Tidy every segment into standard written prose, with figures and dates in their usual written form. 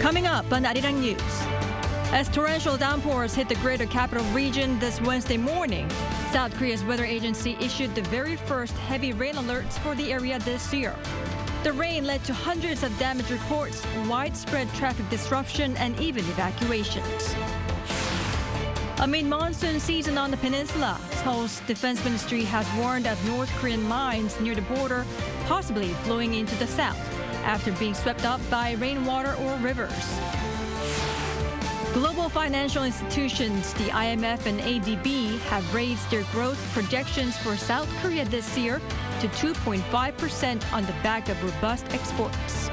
Coming up on Arirang News. As torrential downpours hit the greater capital region this Wednesday morning, South Korea's weather agency issued the very first heavy rain alerts for the area this year. The rain led to hundreds of damage reports, widespread traffic disruption, and even evacuations. Amid monsoon season on the peninsula, Seoul's defense ministry has warned of North Korean mines near the border, possibly flowing into the south after being swept up by rainwater or rivers. Global financial institutions, the IMF and ADB, have raised their growth projections for South Korea this year to 2.5% on the back of robust exports.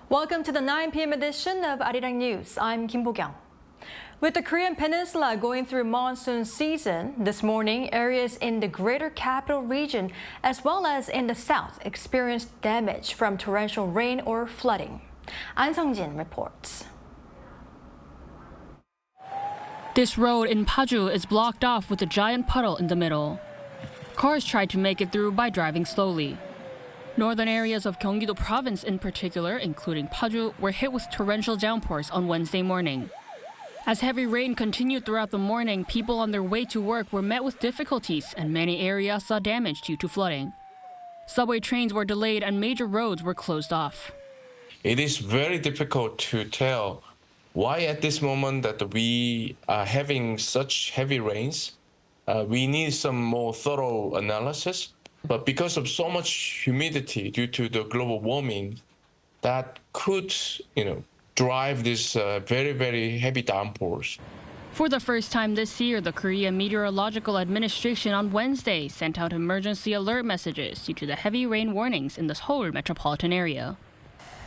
Welcome to the 9 p.m. edition of Arirang News. I'm Kim Bo-kyung. With the Korean peninsula going through monsoon season, this morning, areas in the greater capital region as well as in the south experienced damage from torrential rain or flooding. An Sung-jin reports. This road in Paju is blocked off with a giant puddle in the middle. Cars tried to make it through by driving slowly. Northern areas of Gyeonggi-do province in particular, including Paju, were hit with torrential downpours on Wednesday morning. As heavy rain continued throughout the morning, people on their way to work were met with difficulties and many areas saw damage due to flooding. Subway trains were delayed and major roads were closed off. It is very difficult to tell why at this moment that we are having such heavy rains. We need some more thorough analysis. But because of so much humidity due to the global warming, that could, drive this very, very heavy downpours. For the first time this year, the Korea Meteorological Administration on Wednesday sent out emergency alert messages due to the heavy rain warnings in the Seoul metropolitan area.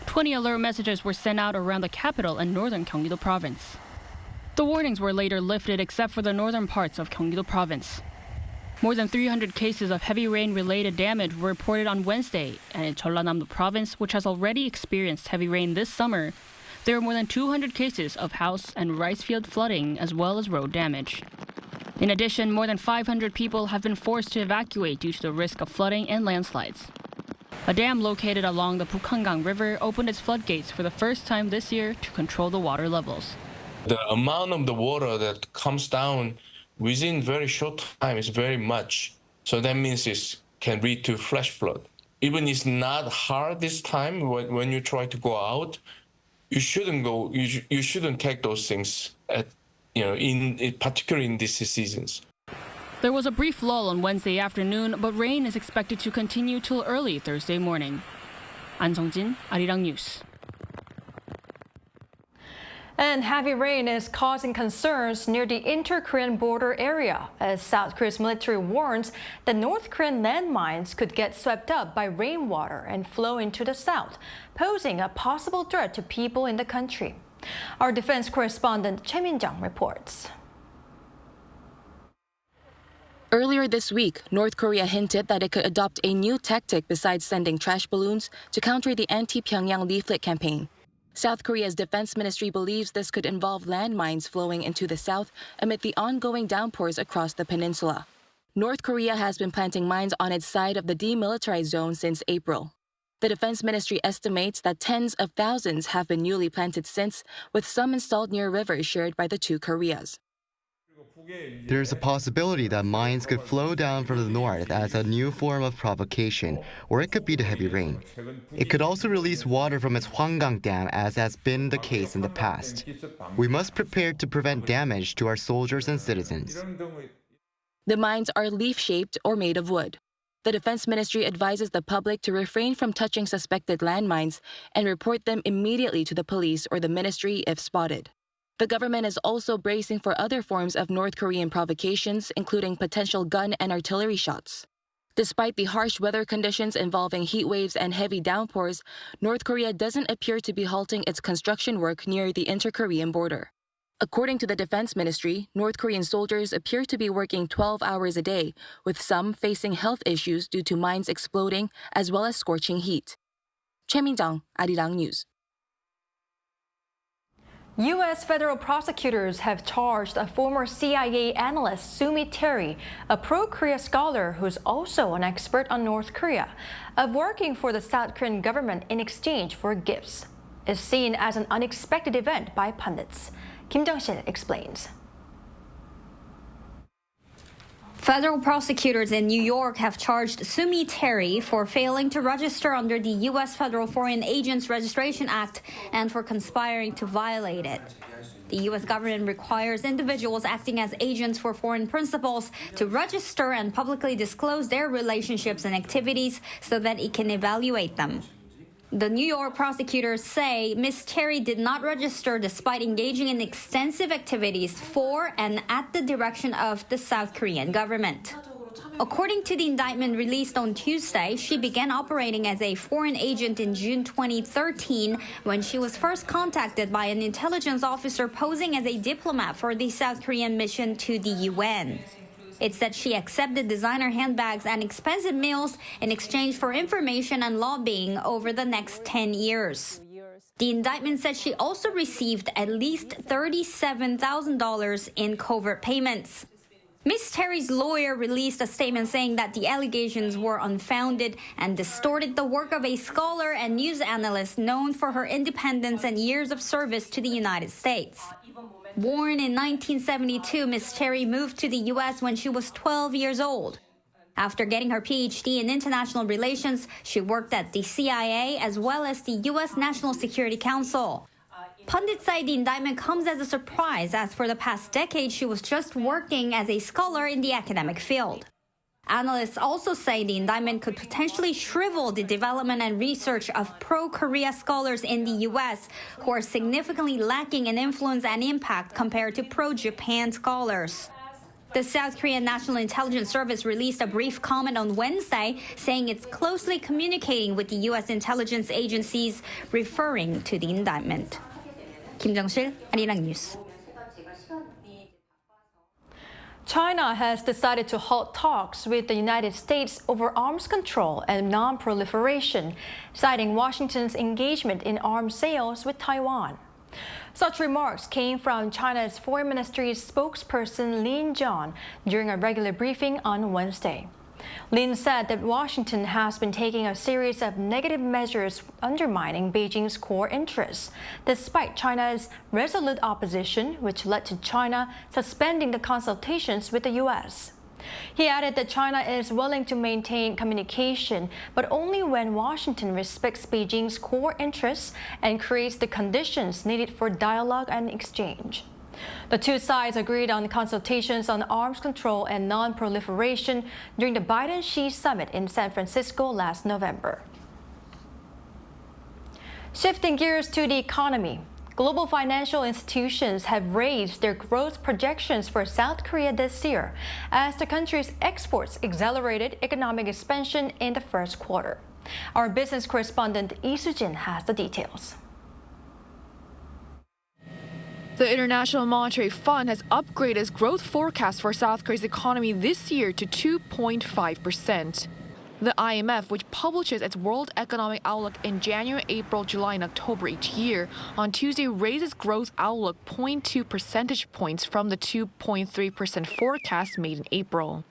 20 alert messages were sent out around the capital and northern Gyeonggi-do province. The warnings were later lifted except for the northern parts of Gyeonggi-do province. More than 300 cases of heavy rain-related damage were reported on Wednesday, and in Jeollanam province, which has already experienced heavy rain this summer, there are more than 200 cases of house and rice field flooding as well as road damage. In addition, more than 500 people have been forced to evacuate due to the risk of flooding and landslides. A dam located along the Bukhangang River opened its floodgates for the first time this year to control the water levels. The amount of the water that comes down within very short time is very much. So that means it can lead to flash flood. Even it's not hard this time when you try to go out, you shouldn't go. You shouldn't take those things particularly in these seasons. There was a brief lull on Wednesday afternoon, but rain is expected to continue till early Thursday morning. An Sung-jin, Arirang News. And heavy rain is causing concerns near the inter-Korean border area as South Korea's military warns that North Korean landmines could get swept up by rainwater and flow into the south, posing a possible threat to people in the country. Our defense correspondent Choi Min-jung reports. Earlier this week, North Korea hinted that it could adopt a new tactic besides sending trash balloons to counter the anti-Pyongyang leaflet campaign. South Korea's defense ministry believes this could involve landmines flowing into the south amid the ongoing downpours across the peninsula. North Korea has been planting mines on its side of the demilitarized zone since April. The defense ministry estimates that tens of thousands have been newly planted since, with some installed near rivers shared by the two Koreas. There's a possibility that mines could flow down from the north as a new form of provocation, or it could be the heavy rain. It could also release water from its Hwanggang Dam, as has been the case in the past. We must prepare to prevent damage to our soldiers and citizens. The mines are leaf-shaped or made of wood. The defense ministry advises the public to refrain from touching suspected landmines and report them immediately to the police or the ministry if spotted. The government is also bracing for other forms of North Korean provocations, including potential gun and artillery shots. Despite the harsh weather conditions involving heat waves and heavy downpours, North Korea doesn't appear to be halting its construction work near the inter-Korean border. According to the Defense Ministry, North Korean soldiers appear to be working 12 hours a day, with some facing health issues due to mines exploding as well as scorching heat. Choi Min-jung, Arirang News. U.S. federal prosecutors have charged a former CIA analyst, Sumi Terry, a pro-Korea scholar who's also an expert on North Korea, of working for the South Korean government in exchange for gifts. It's seen as an unexpected event by pundits. Kim Jung-sil explains. Federal prosecutors in New York have charged Sumi Terry for failing to register under the U.S. Federal Foreign Agents Registration Act and for conspiring to violate it. The U.S. government requires individuals acting as agents for foreign principals to register and publicly disclose their relationships and activities so that it can evaluate them. The New York prosecutors say Ms. Terry did not register despite engaging in extensive activities for and at the direction of the South Korean government. According to the indictment released on Tuesday, she began operating as a foreign agent in June 2013 when she was first contacted by an intelligence officer posing as a diplomat for the South Korean mission to the UN. It said she accepted designer handbags and expensive meals in exchange for information and lobbying over the next 10 years. The indictment said she also received at least $37,000 in covert payments. Ms. Terry's lawyer released a statement saying that the allegations were unfounded and distorted the work of a scholar and news analyst known for her independence and years of service to the United States. Born in 1972, Ms. Terry moved to the U.S. when she was 12 years old. After getting her PhD in international relations, she worked at the CIA as well as the U.S. National Security Council. Pundits say the indictment comes as a surprise, as for the past decade, she was just working as a scholar in the academic field. Analysts also say the indictment could potentially shrivel the development and research of pro-Korea scholars in the U.S., who are significantly lacking in influence and impact compared to pro-Japan scholars. The South Korean National Intelligence Service released a brief comment on Wednesday, saying it's closely communicating with the U.S. intelligence agencies, referring to the indictment. Kim Jung-sil, Arirang News. China has decided to halt talks with the United States over arms control and non-proliferation, citing Washington's engagement in arms sales with Taiwan. Such remarks came from China's Foreign Ministry's spokesperson Lin Jian during a regular briefing on Wednesday. Lin said that Washington has been taking a series of negative measures undermining Beijing's core interests, despite China's resolute opposition, which led to China suspending the consultations with the U.S. He added that China is willing to maintain communication, but only when Washington respects Beijing's core interests and creates the conditions needed for dialogue and exchange. The two sides agreed on consultations on arms control and non-proliferation during the Biden-Xi summit in San Francisco last November. Shifting gears to the economy, global financial institutions have raised their growth projections for South Korea this year as the country's exports accelerated economic expansion in the first quarter. Our business correspondent Lee Soo-jin has the details. The International Monetary Fund has upgraded its growth forecast for South Korea's economy this year to 2.5%. The IMF, which publishes its World Economic Outlook in January, April, July, and October each year, on Tuesday raised its growth outlook 0.2 percentage points from the 2.3% forecast made in April.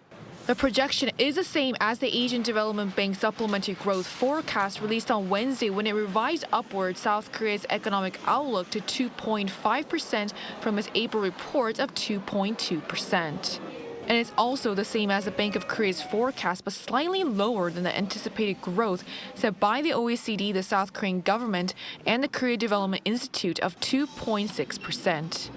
The projection is the same as the Asian Development Bank Supplementary Growth Forecast released on Wednesday when it revised upward South Korea's economic outlook to 2.5% from its April report of 2.2%. And it's also the same as the Bank of Korea's forecast, but slightly lower than the anticipated growth set by the OECD, the South Korean government, and the Korea Development Institute of 2.6%.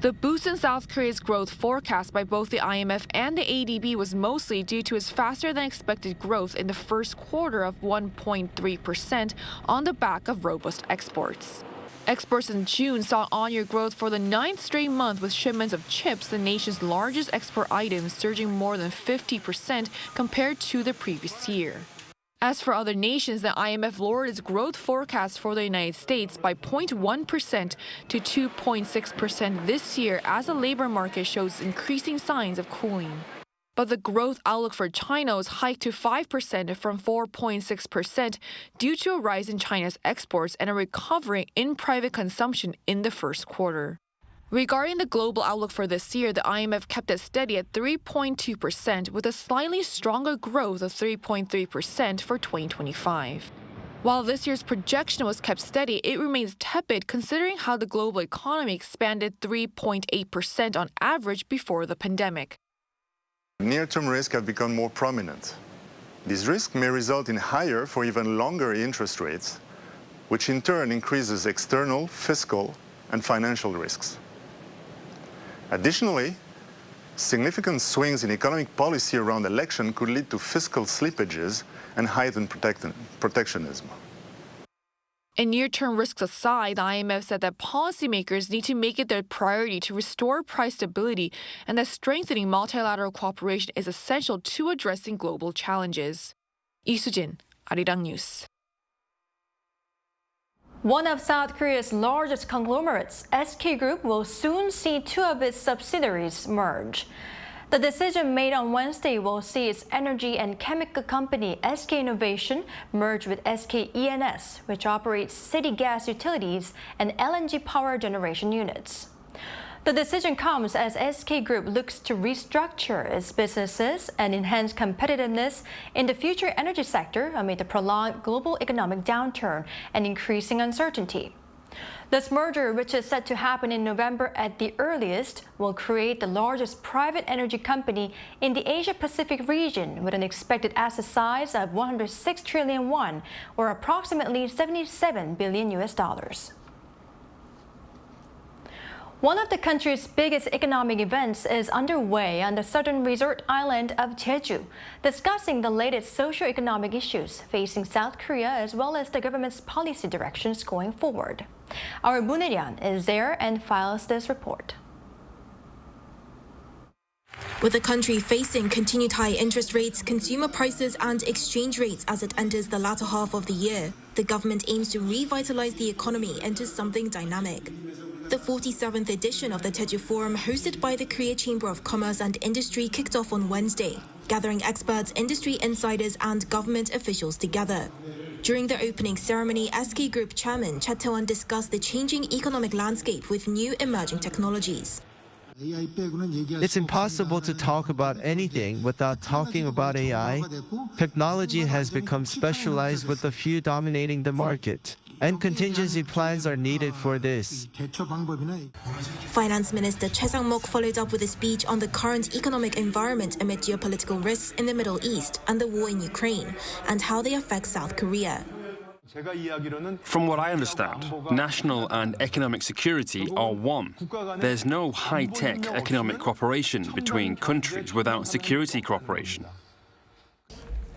The boost in South Korea's growth forecast by both the IMF and the ADB was mostly due to its faster-than-expected growth in the first quarter of 1.3% on the back of robust exports. Exports in June saw on-year growth for the 9th straight month, with shipments of chips, the nation's largest export item, surging more than 50% compared to the previous year. As for other nations, the IMF lowered its growth forecast for the United States by 0.1% to 2.6% this year as the labor market shows increasing signs of cooling. But the growth outlook for China was hiked to 5% from 4.6% due to a rise in China's exports and a recovery in private consumption in the first quarter. Regarding the global outlook for this year, the IMF kept it steady at 3.2% with a slightly stronger growth of 3.3% for 2025. While this year's projection was kept steady, it remains tepid considering how the global economy expanded 3.8% on average before the pandemic. Near-term risks have become more prominent. These risks may result in higher for even longer interest rates, which in turn increases external, fiscal, and financial risks. Additionally, significant swings in economic policy around election could lead to fiscal slippages and heightened protectionism. And near-term risks aside, the IMF said that policymakers need to make it their priority to restore price stability and that strengthening multilateral cooperation is essential to addressing global challenges. Lee Soo-jin, Arirang News. One of South Korea's largest conglomerates, SK Group, will soon see two of its subsidiaries merge. The decision made on Wednesday will see its energy and chemical company SK Innovation merge with SK E&S, which operates city gas utilities and LNG power generation units. The decision comes as SK Group looks to restructure its businesses and enhance competitiveness in the future energy sector amid the prolonged global economic downturn and increasing uncertainty. This merger, which is set to happen in November at the earliest, will create the largest private energy company in the Asia-Pacific region with an expected asset size of 106 trillion won, or approximately $77 billion. One of the country's biggest economic events is underway on the southern resort island of Jeju, discussing the latest socio-economic issues facing South Korea as well as the government's policy directions going forward. Our Moon Hye-ryan is there and files this report. With the country facing continued high interest rates, consumer prices and exchange rates as it enters the latter half of the year, the government aims to revitalize the economy into something dynamic. The 47th edition of the Jeju Forum, hosted by the Korea Chamber of Commerce and Industry, kicked off on Wednesday, gathering experts, industry insiders and government officials together. During the opening ceremony, SK Group Chairman Cha Tae-won discussed the changing economic landscape with new emerging technologies. It's impossible to talk about anything without talking about AI. Technology has become specialized with a few dominating the market, and contingency plans are needed for this. Finance Minister Choi Sang-mok followed up with a speech on the current economic environment amid geopolitical risks in the Middle East and the war in Ukraine, and how they affect South Korea. From what I understand, national and economic security are one. There's no high-tech economic cooperation between countries without security cooperation.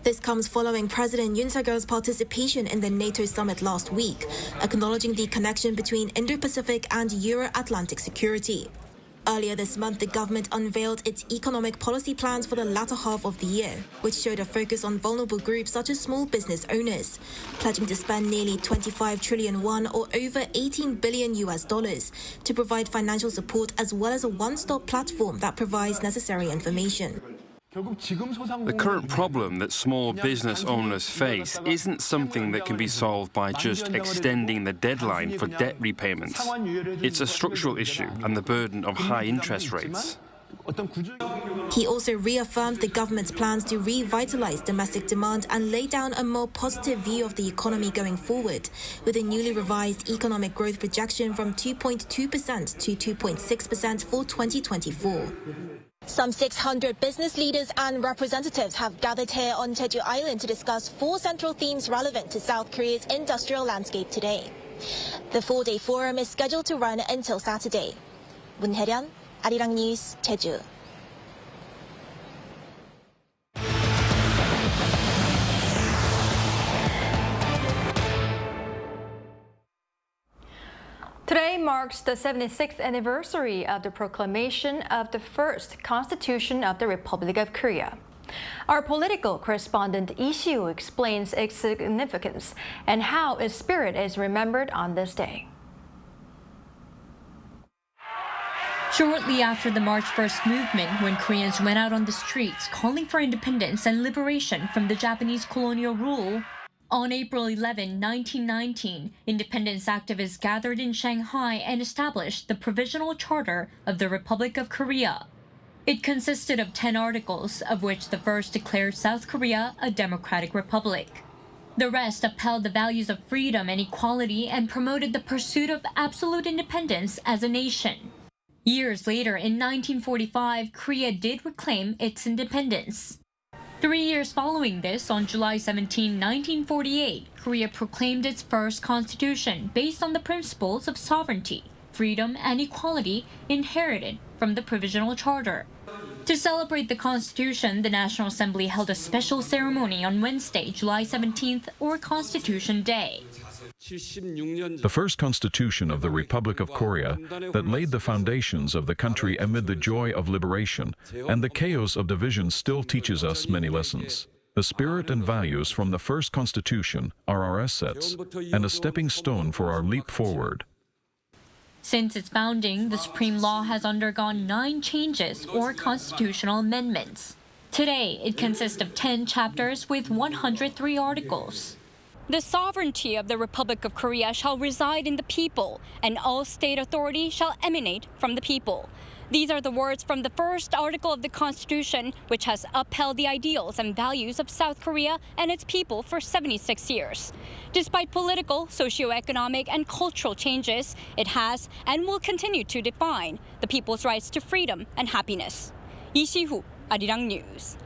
This comes following President Yoon Suk-yeol's participation in the NATO summit last week, acknowledging the connection between Indo-Pacific and Euro-Atlantic security. Earlier this month, the government unveiled its economic policy plans for the latter half of the year, which showed a focus on vulnerable groups such as small business owners, pledging to spend nearly 25 trillion won, or over $18 billion to provide financial support as well as a one-stop platform that provides necessary information. The current problem that small business owners face isn't something that can be solved by just extending the deadline for debt repayments. It's a structural issue and the burden of high interest rates. He also reaffirmed the government's plans to revitalize domestic demand and lay down a more positive view of the economy going forward, with a newly revised economic growth projection from 2.2% to 2.6% for 2024. Some 600 business leaders and representatives have gathered here on Jeju Island to discuss 4 central themes relevant to South Korea's industrial landscape today. The 4-day forum is scheduled to run until Saturday. Moon Hye-ryan, Arirang News, Jeju. Today marks the 76th anniversary of the proclamation of the first Constitution of the Republic of Korea. Our political correspondent Lee Si-woo explains its significance and how its spirit is remembered on this day. Shortly after the March 1st movement, when Koreans went out on the streets calling for independence and liberation from the Japanese colonial rule, on April 11, 1919, independence activists gathered in Shanghai and established the Provisional Charter of the Republic of Korea. It consisted of 10 articles, of which the first declared South Korea a democratic republic. The rest upheld the values of freedom and equality and promoted the pursuit of absolute independence as a nation. Years later, in 1945, Korea did reclaim its independence. 3 years following this, on July 17, 1948, Korea proclaimed its first constitution based on the principles of sovereignty, freedom, and equality inherited from the Provisional Charter. To celebrate the Constitution, the National Assembly held a special ceremony on Wednesday, July 17th, or Constitution Day. The first constitution of the Republic of Korea that laid the foundations of the country amid the joy of liberation and the chaos of division still teaches us many lessons. The spirit and values from the first constitution are our assets and a stepping stone for our leap forward. Since its founding, the Supreme Law has undergone 9 changes or constitutional amendments. Today, it consists of 10 chapters with 103 articles. The sovereignty of the Republic of Korea shall reside in the people, and all state authority shall emanate from the people. These are the words from the first article of the Constitution, which has upheld the ideals and values of South Korea and its people for 76 years. Despite political, socio-economic, and cultural changes, it has and will continue to define the people's rights to freedom and happiness. Lee Si-hu, Arirang News.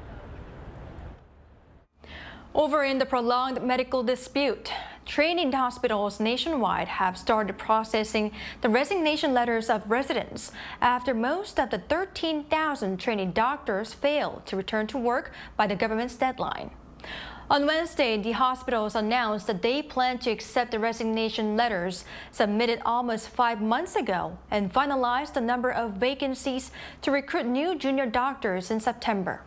Over in the prolonged medical dispute, training hospitals nationwide have started processing the resignation letters of residents after most of the 13,000 trainee doctors failed to return to work by the government's deadline. On Wednesday, the hospitals announced that they plan to accept the resignation letters submitted almost 5 months ago and finalize the number of vacancies to recruit new junior doctors in September.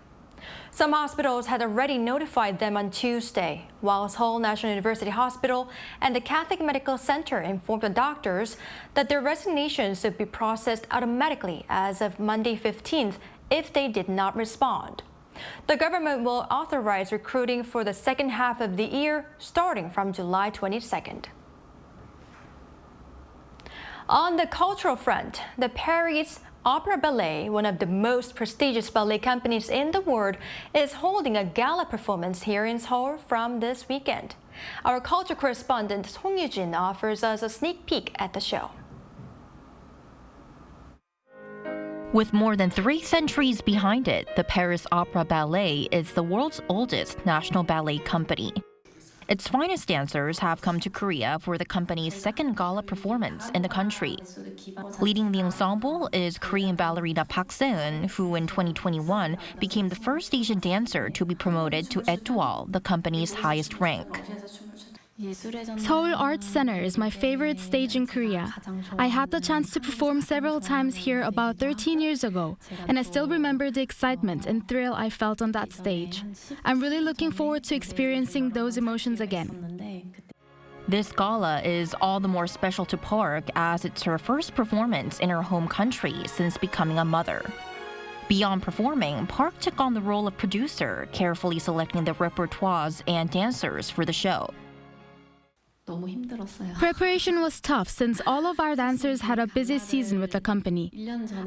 Some hospitals had already notified them on Tuesday, while Seoul National University Hospital and the Catholic Medical Center informed the doctors that their resignations would be processed automatically as of Monday 15th if they did not respond. The government will authorize recruiting for the second half of the year, starting from July 22nd. On the cultural front, the Paris Opera Ballet, one of the most prestigious ballet companies in the world, is holding a gala performance here in Seoul from this weekend. Our culture correspondent Hong-yul offers us a sneak peek at the show. With more than 3 centuries behind it, the Paris Opera Ballet is the world's oldest national ballet company. Its finest dancers have come to Korea for the company's second gala performance in the country. Leading the ensemble is Korean ballerina Park Se-eun, who in 2021 became the first Asian dancer to be promoted to étoile, the company's highest rank. Seoul Arts Center is my favorite stage in Korea. I had the chance to perform several times here about 13 years ago, and I still remember the excitement and thrill I felt on that stage. I'm really looking forward to experiencing those emotions again. This gala is all the more special to Park as it's her first performance in her home country since becoming a mother. Beyond performing, Park took on the role of producer, carefully selecting the repertoires and dancers for the show. Preparation was tough since all of our dancers had a busy season with the company.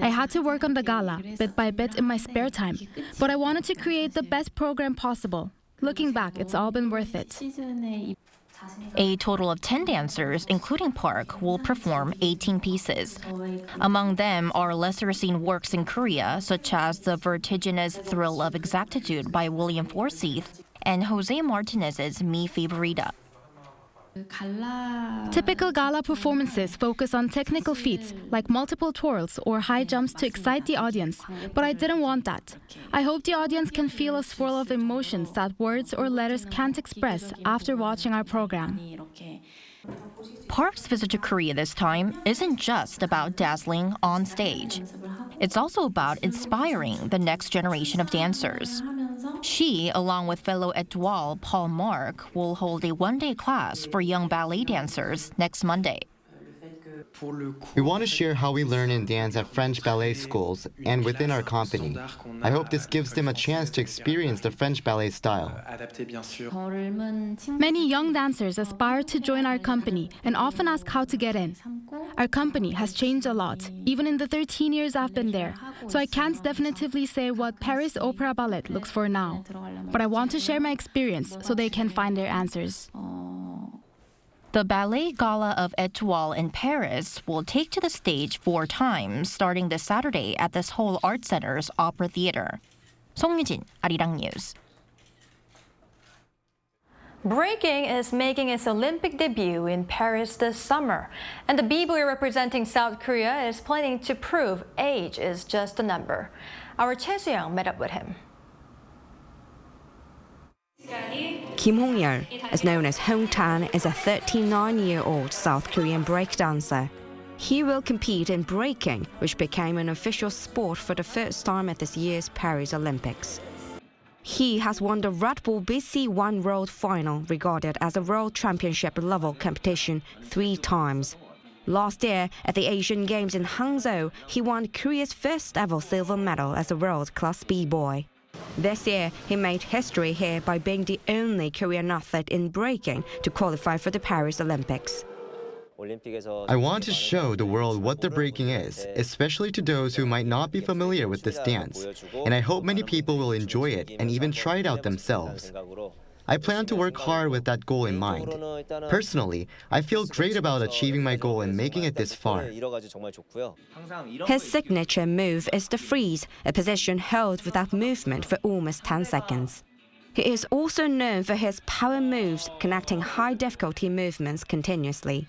I had to work on the gala bit by bit in my spare time, but I wanted to create the best program possible. Looking back, it's all been worth it. A total of 10 dancers, including Park, will perform 18 pieces. Among them are lesser-seen works in Korea, such as The Vertiginous Thrill of Exactitude by William Forsyth and Jose Martinez's Mi Favorita. Typical gala performances focus on technical feats like multiple twirls or high jumps to excite the audience, but I didn't want that. I hope the audience can feel a swirl of emotions that words or letters can't express after watching our program. Park's visit to Korea this time isn't just about dazzling on stage. It's also about inspiring the next generation of dancers. She, along with fellow étoile Paul Mark, will hold a one-day class for young ballet dancers next Monday. We want to share how we learn and dance at French ballet schools and within our company. I hope this gives them a chance to experience the French ballet style. Many young dancers aspire to join our company and often ask how to get in. Our company has changed a lot, even in the 13 years I've been there, so I can't definitively say what Paris Opera Ballet looks for now. But I want to share my experience so they can find their answers. The Ballet Gala of Étoile in Paris will take to the stage 4 times, starting this Saturday at the Seoul Art Center's Opera Theater. 송유진, Arirang News. Breaking is making its Olympic debut in Paris this summer, and the b-boy representing South Korea is planning to prove age is just a number. Our Choi Soo-young met up with him. Kim Hong-yul, as known as Hong-tan, is a 39-year-old South Korean breakdancer. He will compete in breaking, which became an official sport for the first time at this year's Paris Olympics. He has won the Red Bull BC1 World Final, regarded as a World Championship level competition, 3 times. Last year, at the Asian Games in Hangzhou, he won Korea's first ever silver medal as a world-class b-boy. This year, he made history here by being the only Korean athlete in breaking to qualify for the Paris Olympics. I want to show the world what the breaking is, especially to those who might not be familiar with this dance, and I hope many people will enjoy it and even try it out themselves. I plan to work hard with that goal in mind. Personally, I feel great about achieving my goal and making it this far. His signature move is the freeze, a position held without movement for almost 10 seconds. He is also known for his power moves, connecting high-difficulty movements continuously.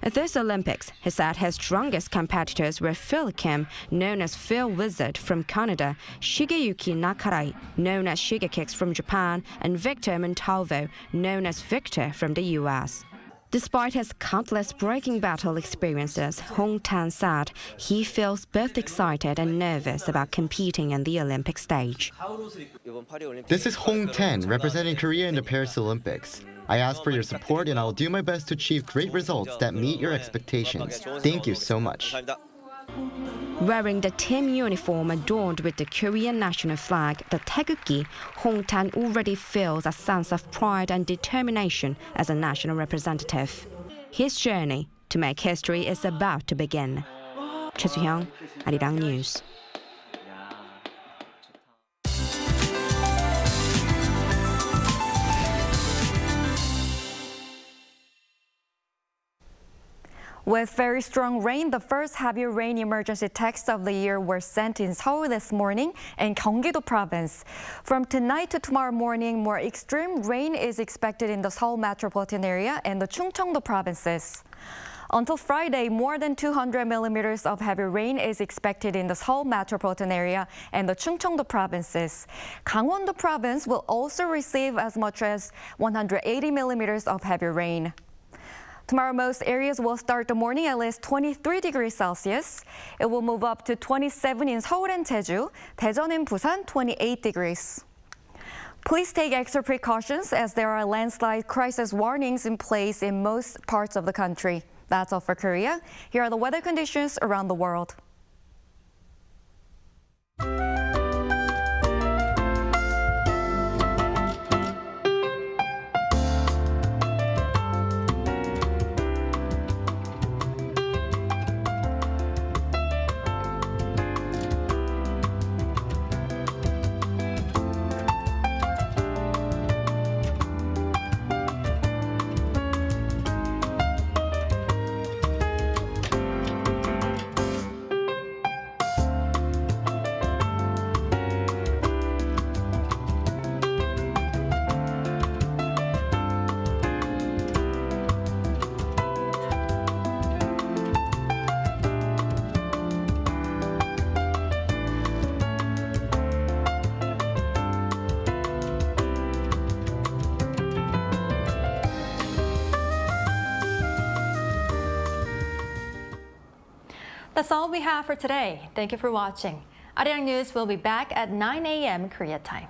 At this Olympics, he said his strongest competitors were Phil Kim, known as Phil Wizard from Canada, Shigeyuki Nakarai, known as Shigekicks from Japan, and Victor Montalvo, known as Victor from the US. Despite his countless breaking battle experiences, Hong-tan said he feels both excited and nervous about competing in the Olympic stage. This is Hong-tan, representing Korea in the Paris Olympics. I ask for your support and I'll do my best to achieve great results that meet your expectations. Thank you so much. Wearing the team uniform adorned with the Korean national flag, the taegukgi, Hong-tan already feels a sense of pride and determination as a national representative. His journey to make history is about to begin. Choi Soo-young, Arirang News. With very strong rain, the first heavy rain emergency texts of the year were sent in Seoul this morning and Gyeonggi-do province. From tonight to tomorrow morning, more extreme rain is expected in the Seoul metropolitan area and the Chungcheong-do provinces. Until Friday, more than 200 millimeters of heavy rain is expected in the Seoul metropolitan area and the Chungcheong-do provinces. Gangwon-do province will also receive as much as 180 millimeters of heavy rain. Tomorrow, most areas will start the morning at least 23 degrees Celsius. It will move up to 27 in Seoul and Jeju, Daejeon and Busan 28 degrees. Please take extra precautions as there are landslide crisis warnings in place in most parts of the country. That's all for Korea. Here are the weather conditions around the world. That's all we have for today. Thank you for watching. Arirang News will be back at 9 a.m. Korea time.